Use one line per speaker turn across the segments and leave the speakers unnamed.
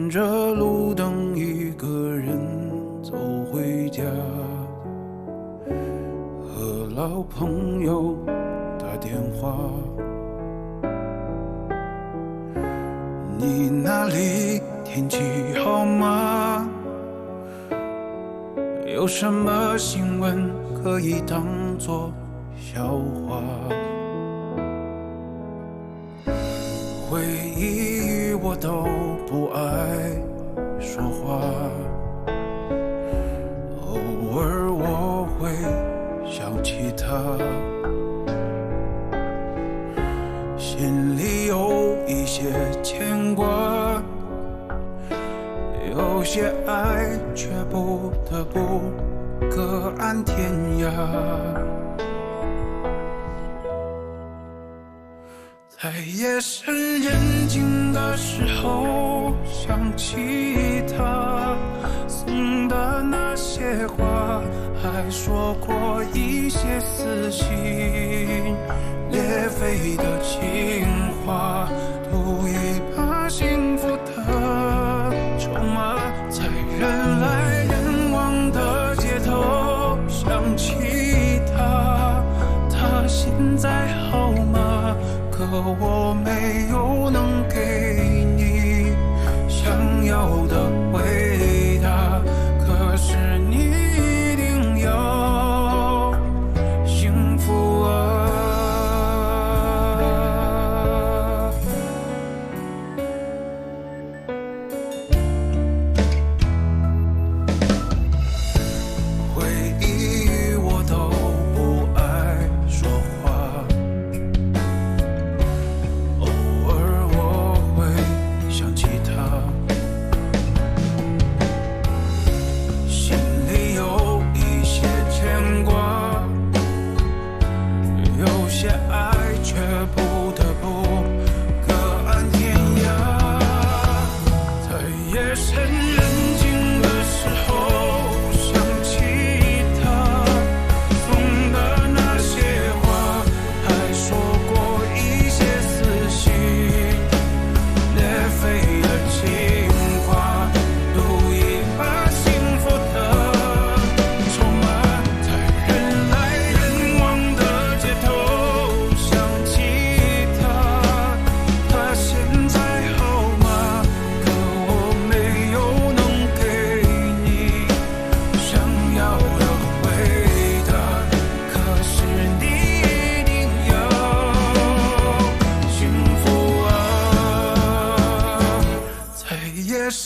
沿着路灯一个人走回家，和老朋友打电话。你那里天气好吗？有什么新闻可以当作笑话？回忆我都不爱说话，偶尔我会想起他，心里有一些牵挂，有些爱却不得不各安天涯。在夜深人静的时候，想起他送的那些话，还说过一些撕心裂肺的情话，赌一把幸福的筹码，在人来人往的街头想起他，他现在好吗？可我没有能给你想要的回答，可是你一定要幸福啊。回忆我都不爱说话，偶尔我会想起他，心里有一些牵挂，有些爱却不得不各安天涯。在夜深人静的时候，想起他送的那些话，还说过一些撕心裂肺的情话，赌一把幸福的筹码，在人来人往的街头想起他，他现在好吗？可我没有能给你想要的回答，可是你一定要幸福啊。在夜深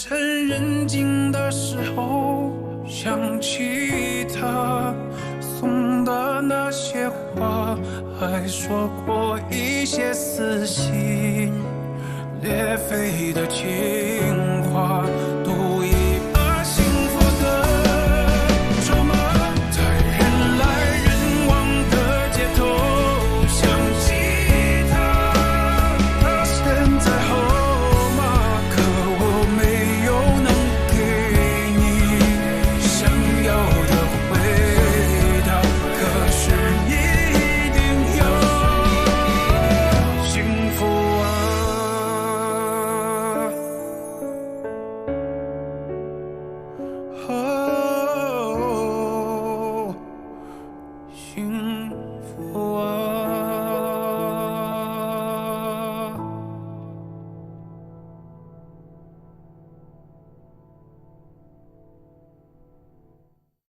人静的时候，想起他送的那些话，还说过一些撕心裂肺的情